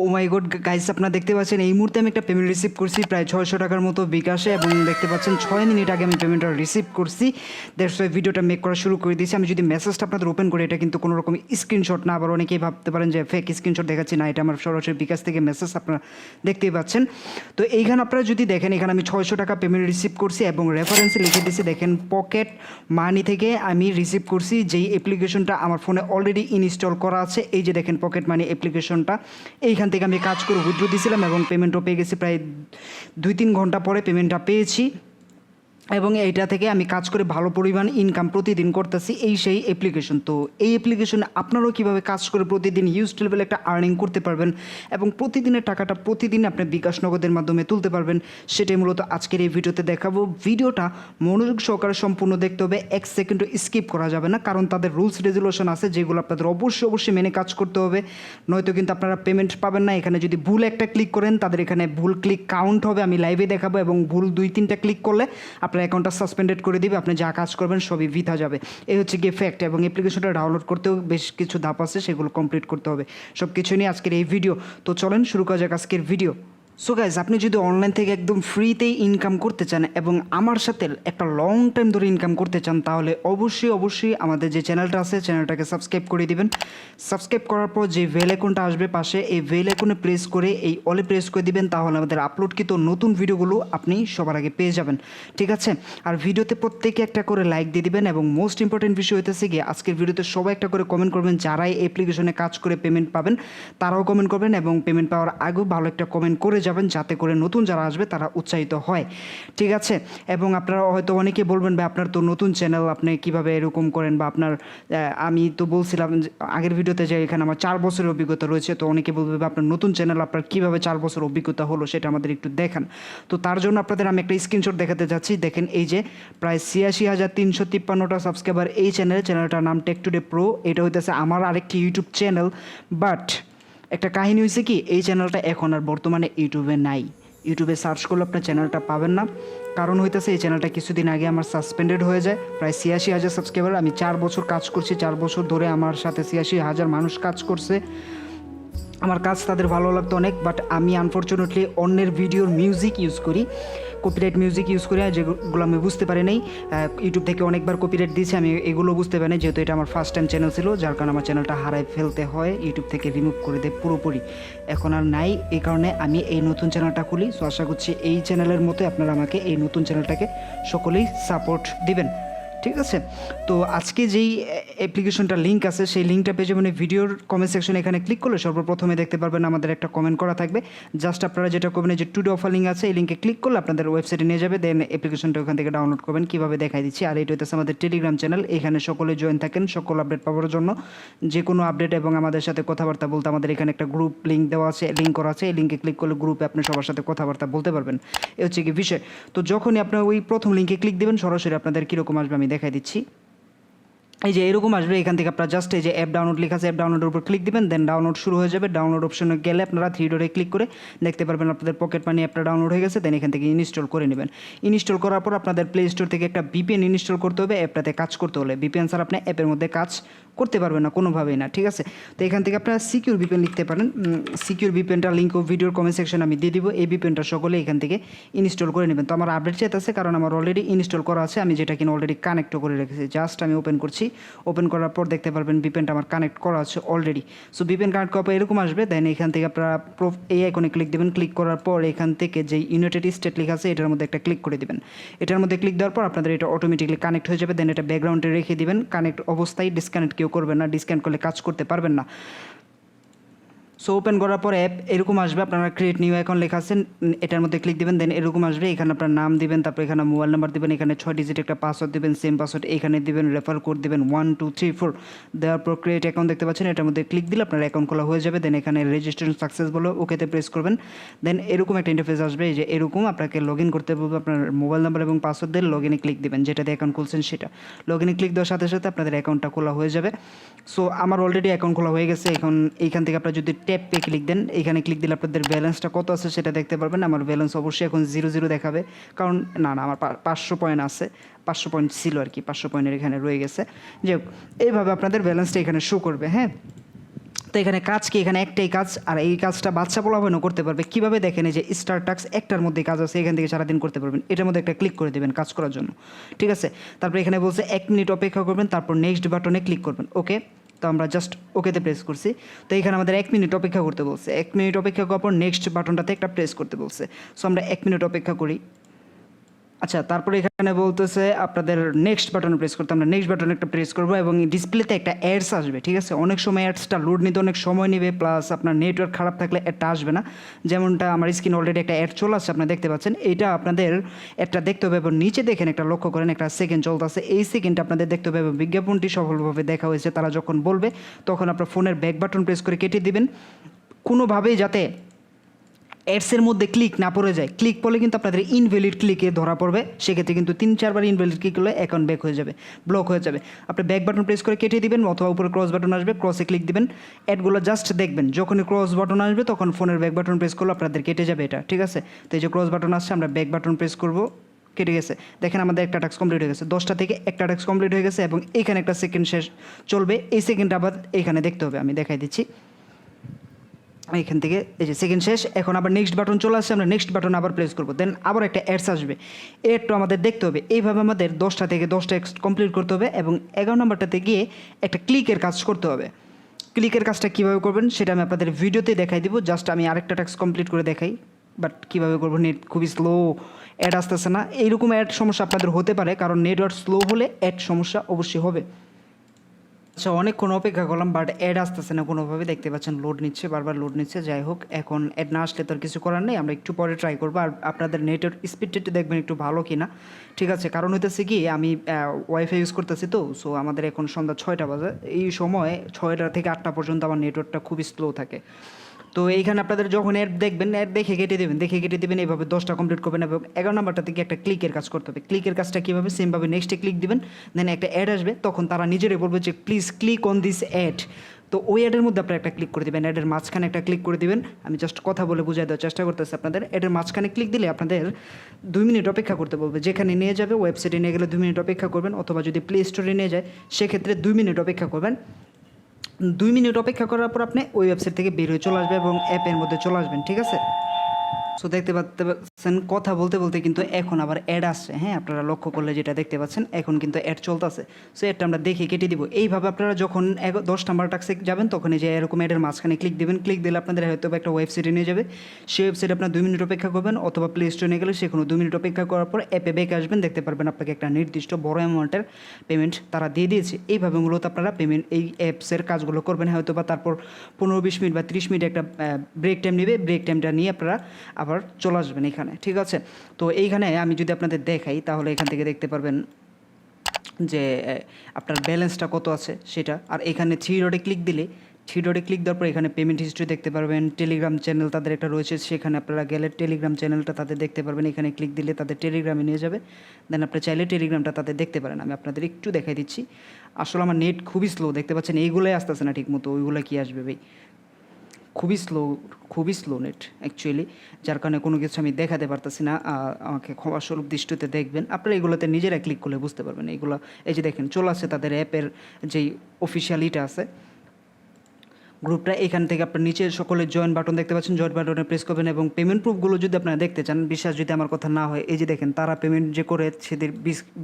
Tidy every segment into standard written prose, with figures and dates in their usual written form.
ও মাই god guys, আপনারা দেখতে পাচ্ছেন এই মুহূর্তে আমি একটা পেমেন্ট রিসিভ করছি প্রায় 600 টাকার মতো বিকাশে, এবং দেখতে পাচ্ছেন 6 মিনিট আগে আমি পেমেন্টটা রিসিভ করছি। দ্যাটস ওয়াই ভিডিওটা মেক করা শুরু করে দিয়েছি। আমি যদি মেসেজটা আপনাদের ওপেন করি, এটা কিন্তু কোনো রকম স্ক্রিনশট না, আবার অনেকেই ভাবতে পারেন যে ফেক স্ক্রিনশট দেখাচ্ছি, না এটা আমার সরাসরি বিকাশ থেকে মেসেজ আপনারা দেখতেই পাচ্ছেন। তো এইখানে আপনারা যদি দেখেন, এখানে আমি 600 টাকা পেমেন্ট রিসিভ করছি এবং রেফারেন্সে লিখে দিয়েছি দেখেন পকেট মানি থেকে আমি রিসিভ করছি, যেই অ্যাপ্লিকেশনটা আমার ফোনে অলরেডি ইনস্টল করা আছে। এই যে দেখেন পকেট মানি অ্যাপ্লিকেশনটা, এইখান থেকে আমি কাজ করে উইথড্র দিয়েছিলাম এবং পেমেন্টও পেয়ে গেছি। প্রায় 2-3 ঘন্টা পরে পেমেন্টটা পেয়েছি এবং এইটা থেকে আমি কাজ করে ভালো পরিমাণ ইনকাম প্রতিদিন করতেছি। এই সেই অ্যাপ্লিকেশন। তো এই অ্যাপ্লিকেশনে আপনারাও কীভাবে কাজ করে প্রতিদিন হিউজ লেভেলে একটা আর্নিং করতে পারবেন এবং প্রতিদিনের টাকাটা প্রতিদিন আপনি বিকাশ নগদের মাধ্যমে তুলতে পারবেন, সেটাই মূলত আজকের এই ভিডিওতে দেখাবো। ভিডিওটা মনোযোগ সহকারে সম্পূর্ণ দেখতে হবে, 1 সেকেন্ডও স্কিপ করা যাবে না, কারণ তাদের রুলস রেজুলেশন আছে যেগুলো আপনাদের অবশ্যই মেনে কাজ করতে হবে, নয়তো কিন্তু আপনারা পেমেন্ট পাবেন না। এখানে যদি ভুল একটা ক্লিক করেন, তাদের এখানে ভুল ক্লিক কাউন্ট হবে, আমি লাইভে দেখাবো, এবং ভুল 2-3টা ক্লিক করলে আপনার অ্যাকাউন্টটা সাসপেন্ডেড করে দিবে, আপনি যা কাজ করবেন সবই বৃথা যাবে। এই হচ্ছে গিয়ে ফ্যাক্ট। এবং অ্যাপ্লিকেশনটা ডাউনলোড করতেও বেশ কিছু ধাপ আছে, সেগুলো কমপ্লিট করতে হবে। সব কিছু নিয়ে আজকের এই ভিডিও। তো চলেন শুরু করা যাক আজকের ভিডিও। সো গাইজ, আপনি যদি অনলাইন থেকে একদম ফ্রিতেই ইনকাম করতে চান এবং আমার সাথে একটা লং টাইম ধরে ইনকাম করতে চান, তাহলে অবশ্যই আমাদের যে চ্যানেলটা আছে চ্যানেলটাকে সাবস্ক্রাইব করে দিবেন। সাবস্ক্রাইব করার পর যে বেল আইকনটা আসবে পাশে, এই বেল আইকনে প্রেস করে এই অলে প্রেস করে দিবেন, তাহলে আমাদের আপলোডকৃত নতুন ভিডিওগুলো আপনি সবার আগে পেয়ে যাবেন, ঠিক আছে? আর ভিডিওতে প্রত্যেকে একটা করে লাইক দিয়ে দিবেন, এবং মোস্ট ইম্পর্টেন্ট বিষয় হইতেছে গিয়ে আজকের ভিডিওতে সবাই একটা করে কমেন্ট করবেন, যারাই অ্যাপ্লিকেশনে কাজ করে পেমেন্ট পাবেন তারাও কমেন্ট করবেন, এবং পেমেন্ট পাওয়ার আগেও ভালো একটা কমেন্ট করে যাবেন, যাতে করে নতুন যারা আসবে তারা উৎসাহিত হয়, ঠিক আছে? এবং আপনারা হয়তো অনেকে বলবেন, ভাই আপনার তো নতুন চ্যানেল, আপনি কিভাবে এরকম করেন, বা আপনার আমি তো বলছিলাম আগের ভিডিওতে যে এখানে আমার 4 বছরের অভিজ্ঞতা রয়েছে। তো অনেকে বলবে, আপনার নতুন চ্যানেল, আপনার কীভাবে 4 বছর অভিজ্ঞতা হলো সেটা আমাদের একটু দেখান। তো তার জন্য আপনাদের আমি একটা স্ক্রিনশট দেখাতে যাচ্ছি। দেখেন এই যে প্রায় 86,353টা সাবস্ক্রাইবার এই চ্যানেলটার নাম টেক টুডে প্রো। এটা হইতেছে আমার আরেকটি ইউটিউব চ্যানেল, বাট একটা কাহিনী হয়েছে কি, এই চ্যানেলটা এখন আর বর্তমানে ইউটিউবে নাই। ইউটিউবে সার্চ করলে আপনার চ্যানেলটা পাবেন না, কারণ হইতেছে এই চ্যানেলটা কিছুদিন আগে আমার সাসপেন্ডেড হয়ে যায়। প্রায় 86,000 সাবস্ক্রাইবার, আমি 4 বছর কাজ করছি, 4 বছর ধরে আমার সাথে 86,000 মানুষ কাজ করছে। আমার কাজ তাদের ভালো লাগতো অনেক, বাট আমি আনফর্চুনেটলি অন্যের ভিডিওর মিউজিক ইউজ করি, কপিরাইট মিউজিক ইউজ করি, যেগুলো আমি বুঝতে পারি নাই। ইউটিউব থেকে অনেকবার কপিরাইট দিয়েছে, আমি এগুলো বুঝতে পারি না, যেহেতু এটা আমার ফার্স্ট টাইম চ্যানেল ছিল, যার কারণে আমার চ্যানেলটা হারাই ফেলতে হয়, ইউটিউব থেকে রিমুভ করে দেয় পুরোপুরি। এখন আর নাই, এই কারণে আমি এই নতুন চ্যানেলটা খুলি। সো আশা করছি এই চ্যানেলের মতো আপনারা আমাকে এই নতুন চ্যানেলটাকে সকলেই সাপোর্ট দিবেন, ঠিক আছে? তো আজকে যেই অ্যাপ্লিকেশনটার লিঙ্ক আছে, সেই লিঙ্কটা পেয়ে যাবেন ভিডিওর কমেন্ট সেকশনে। এখানে ক্লিক করলে সর্বপ্রথমে দেখতে পারবেন আমাদের একটা কমেন্ট করা থাকবে। জাস্ট আপনারা যেটা করবেন, যে টুডে অফার লিঙ্ক আছে, এই লিঙ্কে ক্লিক করলে আপনাদের ওয়েবসাইটে নিয়ে যাবে, দেন অ্যাপ্লিকেশনটা ওখান থেকে ডাউনলোড করবেন। কীভাবে দেখাই দিচ্ছি। আর এটা হচ্ছে আমাদের টেলিগ্রাম চ্যানেল, এখানে সকলে জয়েন থাকেন সকল আপডেট পাওয়ার জন্য, যে কোনো আপডেট এবং আমাদের সাথে কথাবার্তা বলতে। আমাদের এখানে একটা গ্রুপ লিঙ্ক দেওয়া আছে, লিঙ্ক করা আছে, এই লিঙ্কে ক্লিক করলে গ্রুপে আপনি সবার সাথে কথাবার্তা বলতে পারবেন। এ হচ্ছে কি বিষয়। তো যখনই আপনার ওই প্রথম লিঙ্কে ক্লিক দেবেন, সরাসরি আপনাদের কীরকম আসবে আমি দেখাই দিচ্ছি। এই যে এরকম আসবে, এখান থেকে আপনারা জাস্ট এই যে অ্যাপ ডাউনলোড লেখা আছে, অ্যাপ ডাউনলোডের উপর ক্লিক দিবেন, দেন ডাউনলোড শুরু হয়ে যাবে। ডাউনলোড অপশনে গেলে আপনারা 3 ডটে ক্লিক করে দেখতে পারবেন আপনাদের পকেট মানি অ্যাপটা ডাউনলোড হয়ে গেছে। দেন এখান থেকে ইনস্টল করে নেবেন। ইনস্টল করার পর আপনাদের প্লে স্টোর থেকে একটা ভিপিএন ইনস্টল করতে হবে অ্যাপটাতে কাজ করতে হলে। ভিপিএন ছাড়া আপনি অ্যাপের মধ্যে কাজ করতে পারবেন না কোনোভাবেই না, ঠিক আছে? তো এখান থেকে আপনারা সিকিউর ভিপিএন লিখতে পারেন। সিকিউর ভিপিএনটা লিঙ্ক ও ভিডিওর কমেন্ট সেকশন আমি দিয়ে দিব। এই ভিপিএনটা সকলে এখান থেকে ইনস্টল করে নেবেন। তো আমার আপডেট চাইতেছে, কারণ আমার অলরেডি ইনস্টল করা আছে, আমি যেটা কিনা অলরেডি কানেক্টও করে রেখেছি। জাস্ট আমি ওপেন করছি, ওপেন করার পর দেখতে পারবেন ভিপিএনটা আমার কানেক্ট করা আছে অলরেডি। সো ভিপিএন কানেক্ট করার পর এরকম আসবে। দেন এখান থেকে আপনারা এই আইকনে ক্লিক দেবেন। ক্লিক করার পর এখান থেকে যে ইউনাইটেড স্টেট লেখা আছে, এটার মধ্যে একটা ক্লিক করে দেবেন। এটার মধ্যে ক্লিক দেওয়ার পর আপনাদের এটা অটোমেটিকলি কানেক্ট হয়ে যাবে। দেন এটা ব্যাকগ্রাউন্ডে রেখে দিবেন। কানেক্ট অবস্থায় ডিসকানেক্ট কেউ করবেন না, ডিসকানেক্ট করলে কাজ করতে পারবেন না। সো ওপেন করার পর অ্যাপ এরকম আসবে, আপনারা ক্রিয়েট নিউ অ্যাকাউন্ট লেখা আছেন, এটার মধ্যে ক্লিক দেবেন। দেন এরকম আসবে, এখানে আপনার নাম দিবেন, তারপর এখানে মোবাইল নাম্বার দিবেন, এখানে 6 ডিজিট একটা পাসওয়ার্ড দিবেন, সেম পাসওয়ার্ড এখানে দিবেন, রেফার কোড দিবেন 1 2 3 4। দেওয়ার পর ক্রিয়েট অ্যাকাউন্ট দেখতে পাচ্ছেন, এটার মধ্যে ক্লিক দিলে আপনার অ্যাকাউন্ট খোলা হয়ে যাবে। দেন এখানে রেজিস্ট্রেশন সাকসেস বলে ওকেতে প্রেস করবেন। দেন এরকম একটা ইন্টারফেস আসবে, এই যে এরকম আপনাকে লগ ইন করতে বলবে। আপনার মোবাইল নাম্বার এবং পাসওয়ার্ড দিয়ে লগ ইনে ক্লিক দিবেন, যেটা দিয়ে অ্যাকাউন্ট খুলছেন সেটা। লগ ইনে ক্লিক দেওয়ার সাথে সাথে আপনাদের অ্যাকাউন্টটা খোলা হয়ে যাবে। সো আমার অলরেডি অ্যাকাউন্ট খোলা হয়ে গেছে। এখন এইখান থেকে আপনারা যদি ট্যাপ পে ক্লিক দেন, এখানে ক্লিক দিলে আপনাদের ব্যালেন্সটা কত আছে সেটা দেখতে পারবেন। আমার ব্যালেন্স অবশ্যই এখন 0 দেখাবে, কারণ না আমার 500 পয়েন্ট আছে, 500 পয়েন্ট ছিল আর কি, 500 পয়েন্টের এখানে রয়ে গেছে। যাই হোক, এইভাবে আপনাদের ব্যালেন্সটা এখানে শো করবে। হ্যাঁ, তো এখানে কাজ কি, এখানে একটাই কাজ, আর এই কাজটা বাচ্চা পোলাপানও করতে পারবে। কীভাবে দেখেন, এই যে স্টার টাস্ক একটার মধ্যে কাজ আছে, এখান থেকে সারাদিন করতে পারবেন। এটার মধ্যে একটা ক্লিক করে দেবেন কাজ করার জন্য, ঠিক আছে। তারপরে এখানে বলছে 1 মিনিট অপেক্ষা করবেন, তারপর নেক্সট বাটনে ক্লিক করবেন। ওকে, তো আমরা জাস্ট ওকেতে প্রেস করছি। তো এখানে আমাদের 1 মিনিট অপেক্ষা করতে বলছে। 1 মিনিট অপেক্ষা করার পর নেক্সট বাটনটাতে একটা প্রেস করতে বলছে। সো আমরা 1 মিনিট অপেক্ষা করি। আচ্ছা, তারপরে এখানে বলতেছে আপনাদের নেক্সট বাটনে প্রেস করতে। আমরা নেক্সট বাটনে একটা প্রেস করবো এবং ডিসপ্লেতে একটা অ্যাডস আসবে, ঠিক আছে। অনেক সময় অ্যাডসটা লোড নিতে অনেক সময় নেবে, প্লাস আপনার নেটওয়ার্ক খারাপ থাকলে অ্যাডটা আসবে না। যেমনটা আমার স্ক্রিনে অলরেডি একটা অ্যাড চলে আসছে, আপনারা দেখতে পাচ্ছেন। এইটা আপনাদের অ্যাডটা দেখতে হবে এবং নিচে দেখেন একটা লক্ষ্য করেন একটা সেকেন্ড চলতেছে। এই সেকেন্ডটা আপনাদের দেখতে হবে এবং বিজ্ঞাপনটি সফলভাবে দেখা হয়েছে তারা যখন বলবে তখন আপনার ফোনের ব্যাক বাটন প্রেস করে কেটে দিবেন, কোনোভাবেই যাতে অ্যাডসের মধ্যে ক্লিক না পড়ে যায়। ক্লিক পড়লে কিন্তু আপনাদের ইনভ্যালিড ক্লিকে ধরা পড়বে, সেক্ষেত্রে কিন্তু 3-4 বার ইনভ্যালিড ক্লিক করলে অ্যাকাউন্ট ব্যাক হয়ে যাবে, ব্লক হয়ে যাবে। আপনি ব্যাক বাটন প্রেস করে কেটে দিবেন অথবা উপরে ক্রস বাটন আসবে, ক্রসে ক্লিক দিবেন। অ্যাডগুলো জাস্ট দেখবেন, যখনই ক্রস বাটন আসবে তখন ফোনের ব্যাক বাটন প্রেস করলে আপনাদের কেটে যাবে এটা, ঠিক আছে। তো এই যে ক্রস বাটন আসছে, আমরা ব্যাক বাটন প্রেস করব, কেটে গেছে। দেখেন আমাদের একটা টাস্ক কমপ্লিট হয়ে গেছে, 10টা থেকে একটা টাস্ক কমপ্লিট হয়ে গেছে এবং এখানে একটা সেকেন্ড শেষ চলবে। এই সেকেন্ডটা আবার এখানে দেখতে হবে, আমি দেখাই দিচ্ছি। এখান থেকে এই যে সেকেন্ড শেষ, এখন আবার নেক্সট বাটন চলে আসছে, আমরা নেক্সট বাটন আবার প্রেস করবো, দেন আবার একটা অ্যাডস আসবে। অ্যাডটা আমাদের দেখতে হবে। এইভাবে আমাদের 10টা থেকে 10টা কমপ্লিট করতে হবে এবং 11 নম্বরটাতে গিয়ে একটা ক্লিকের কাজ করতে হবে। ক্লিকের কাজটা কীভাবে করবেন সেটা আমি আপনাদের ভিডিওতে দেখাই দিব। জাস্ট আমি আরেকটা টাস্ক কমপ্লিট করে দেখাই, বাট কীভাবে করবো, নেট খুবই স্লো, অ্যাড আসতেছে না। এইরকম অ্যাড সমস্যা আপনাদের হতে পারে, কারণ নেটওয়ার্ক স্লো হলে অ্যাড সমস্যা অবশ্যই হবে। আচ্ছা, অনেকক্ষণ অপেক্ষা করলাম বাট অ্যাড আসতেছে না কোনোভাবে, দেখতে পাচ্ছেন লোড নিচ্ছে, বারবার লোড নিচ্ছে। যাই হোক, এখন অ্যাড না আসলে তো আর কিছু করার নেই, আমরা একটু পরে ট্রাই করবো। আর আপনাদের নেটের স্পিডটা দেখবেন একটু ভালো কিনা, ঠিক আছে। কারণ হইতেছে কি, আমি ওয়াইফাই ইউজ করতেছি তো, সো আমাদের এখন সন্ধ্যা 6টা বাজে। এই সময় 6টা থেকে 8টা পর্যন্ত আমার নেটওয়ার্কটা খুবই স্লো থাকে। তো এইখানে আপনাদের যখন অ্যাড দেখবেন, অ্যাড দেখে কেটে দেবেন, এইভাবে 10টা কমপ্লিট করবেন এবং 11 নাম্বারটা থেকে একটা ক্লিকের কাজ করতে হবে। ক্লিকের কাজটা কীভাবে, সেমভাবে নেক্সটে ক্লিক দিবেন, দেন একটা অ্যাড আসবে, তখন তারা নিজেরাই বলবে যে please click on this ad. তো ওই অ্যাডের মধ্যে আপনারা একটা ক্লিক করে দেবেন, অ্যাডের মাঝখানে একটা ক্লিক করে দিবেন। আমি জাস্ট কথা বলে বুঝাই দেওয়ার চেষ্টা করতেছি আপনাদের। অ্যাডের মাঝখানে ক্লিক দিলে আপনাদের 2 মিনিট অপেক্ষা করতে বলবে, যেখানে নিয়ে যাবে ওয়েবসাইটে নিয়ে গেলে 2 মিনিট অপেক্ষা করবেন, অথবা যদি প্লে স্টোরে নিয়ে যায় সেক্ষেত্রে 2 মিনিট অপেক্ষা করবেন। 2 মিনিট অপেক্ষা করার পর আপনি ওই ওয়েবসাইট থেকে বের হয়ে চলে আসবে এবং অ্যাপের মধ্যে চলে আসবেন, ঠিক আছে। সো দেখতে পাচ্ছেন কথা বলতে বলতে কিন্তু এখন আবার অ্যাড আসছে। হ্যাঁ, আপনারা লক্ষ্য করলে যেটা দেখতে পাচ্ছেন, এখন কিন্তু অ্যাড চলতেছে। সো অ্যাডটা আমরা দেখে কেটে দিব। এইভাবে আপনারা যখন 10 নাম্বার টাস্কে যাবেন তখন এই যে এরকম অ্যাডের মাঝখানে ক্লিক দেবেন। ক্লিক দিলে আপনাদের হয়তো একটা ওয়েবসাইটে নিয়ে যাবে, সেই ওয়েবসাইটে আপনার 2 মিনিট অপেক্ষা করবেন, অথবা প্লে স্টোরে নিয়ে গেলে সেখানে 2 মিনিট অপেক্ষা করার পর অ্যাপে ব্যাক আসবেন, দেখতে পারবেন আপনাকে একটা নির্দিষ্ট বড় অ্যামাউন্টের পেমেন্ট তারা দিয়ে দিয়েছে। এইভাবে মূলত আপনারা পেমেন্ট এই অ্যাপসের কাজগুলো করবেন। হয়তো বা তারপর 15-20 মিনিট বা 30 মিনিট একটা ব্রেক টাইম নেবে, ব্রেক টাইমটা নিয়ে আপনারা আবার চলে আসবেন এখানে, ঠিক আছে। তো এইখানে আমি যদি আপনাদের দেখাই তাহলে এখান থেকে দেখতে পারবেন যে আপনার ব্যালেন্সটা কত আছে সেটা। আর এখানে 3 ডটে ক্লিক দিলে, 3 ডটে ক্লিক দেওয়ার পর এখানে পেমেন্ট হিস্ট্রি দেখতে পারবেন। টেলিগ্রাম চ্যানেল তাদের একটা রয়েছে, সেখানে আপনারা গেলে টেলিগ্রাম চ্যানেলটা তাদের দেখতে পারবেন। এখানে ক্লিক দিলে তাদের টেলিগ্রামে নিয়ে যাবে, দেন আপনি চাইলে টেলিগ্রামটা তাদের দেখতে পারেন। আমি আপনাদের একটু দেখাই দিচ্ছি। আসলে আমার নেট খুবই স্লো, দেখতে পাচ্ছেন এইগুলোই আসতেছে না ঠিক মতো, ওইগুলো কি আসবে ভাই, খুবই স্লো নেট অ্যাকচুয়ালি, যার কারণে কোনো কিছু আমি দেখাতে পারতেছি না। আমাকে ক্ষমাস্বরূপ দৃষ্টিতে দেখবেন। আপনারা এগুলোতে নিজেরা ক্লিক করলে বুঝতে পারবেন। এইগুলো এই যে দেখেন চলে আসছে তাদের অ্যাপের যেই অফিসিয়াল ইটা আছে গ্রুপটা, এখান থেকে আপনার নিচে সকলে জয়েন বাটন দেখতে পাচ্ছেন, জয়েন বাটনে প্রেস করবেন এবং পেমেন্ট প্রুফগুলো যদি আপনারা দেখতে চান, বিশ্বাস যদি আমার কথা না হয়, এই যে দেখেন তারা পেমেন্ট যে করে সেদের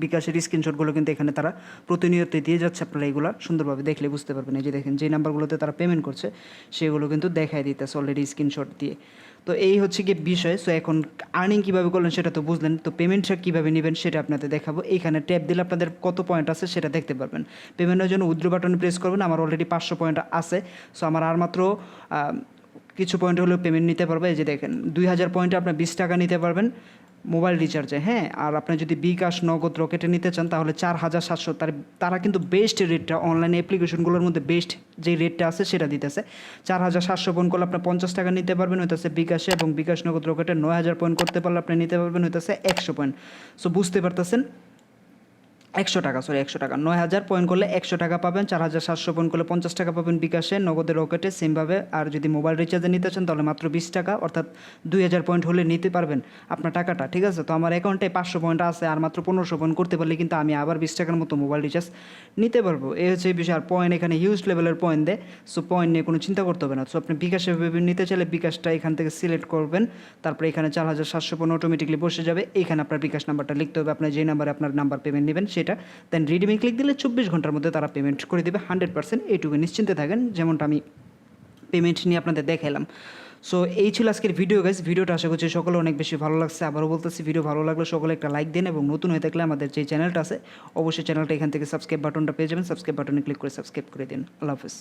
বিকাশের স্ক্রিনশটগুলো কিন্তু এখানে তারা প্রতিনিয়ত দিয়ে যাচ্ছে। আপনারা এইগুলো সুন্দরভাবে দেখলে বুঝতে পারবেন। এই যে দেখেন যে নাম্বারগুলোতে তারা পেমেন্ট করছে সেগুলো কিন্তু দেখাই দিতেছে অলরেডি স্ক্রিনশট দিয়ে। তো এই হচ্ছে কি বিষয়। সো এখন আর্নিং কীভাবে করলেন সেটা তো বুঝলেন, তো পেমেন্টটা কীভাবে নেবেন সেটা আপনাদের দেখাবো। এইখানে ট্যাপ দিলে আপনাদের কত পয়েন্ট আছে সেটা দেখতে পারবেন। পেমেন্টের জন্য উইথড্র বাটনে প্রেস করবেন। আমার অলরেডি 500 পয়েন্ট আছে, সো আমার আর মাত্র কিছু পয়েন্ট হলেও পেমেন্ট নিতে পারবে। এই যে দেখেন 2000 পয়েন্টে আপনি 20 টাকা নিতে পারবেন মোবাইল রিচার্জে। হ্যাঁ, আর আপনি যদি বিকাশ, নগদ, রকেটে নিতে চান তাহলে 4700। তারা কিন্তু বেস্ট রেটটা অনলাইন অ্যাপ্লিকেশনগুলোর মধ্যে বেস্ট যে রেটটা আছে সেটা দিতেছে। 4700 পয়েন্ট করলে আপনি 50 টাকা নিতে পারবেন হইতেছে বিকাশে, এবং বিকাশ, নগদ, রকেটে 9000 পয়েন্ট করতে পারলে আপনি নিতে পারবেন হইতেছে 100 পয়েন্ট। সো বুঝতে পারতেছেন 100 টাকা, সরি 100 টাকা, 9000 পয়েন্ট করলে 100 টাকা পাবেন, 4700 পয়েন্ট করলে 50 টাকা পাবেন বিকাশে, নগদে, রকেটে সেমভাবে। আর যদি মোবাইল রিচার্জে নিতে চান তাহলে মাত্র 20 টাকা, অর্থাৎ 2000 পয়েন্ট হলে নিতে পারবেন আপনার টাকাটা, ঠিক আছে। তো আমার অ্যাকাউন্টে 500 পয়েন্ট আছে, আর মাত্র 1500 পয়েন্ট করতে পারলে কিন্তু আমি আবার 20 টাকার মতো মোবাইল রিচার্জ নিতে পারবো। এই হচ্ছে এই বিষয়। আর পয়েন্ট এখানে হিউজ লেভেলের পয়েন্ট দেয়, সো পয়েন্ট নিয়ে কোনো চিন্তা করতে হবে না। সো আপনি বিকাশে নিতে চাইলে বিকাশটা এখান থেকে সিলেক্ট করবেন, তারপরে এখানে 4700 পয়েন্ট অটোমেটিকলি বসে যাবে। এখানে আপনার বিকাশ নাম্বারটা লিখতে হবে, আপনার যে নাম্বারে আপনার নাম্বার পেমেন্ট নেবেন সেটা, দেন রিডিমে ক্লিক দিলে 24 ঘন্টার মধ্যে তারা পেমেন্ট করে দেবে 100%। এইটুকু নিশ্চিন্তে থাকেন, যেমনটা আমি পেমেন্ট নিয়ে আপনাদের দেখালাম। সো এই ছিল আজকের ভিডিও গাইস। ভিডিওটা আশা করছি সকলে অনেক বেশি ভালো লাগছে। আবারও বলতেছি, ভিডিও ভালো লাগলে সকলে একটা লাইক দেন, এবং নতুন হয়ে থাকলে আমাদের যে চ্যানেলটা আছে অবশ্যই চ্যানেলটা এখান থেকে সাবস্ক্রাইব বাটনটা পেয়ে যাবেন, সাবস্ক্রাইব বাটনে ক্লিক করে সাবস্ক্রাইব করে দিন। আল্লাহ হাফেজ।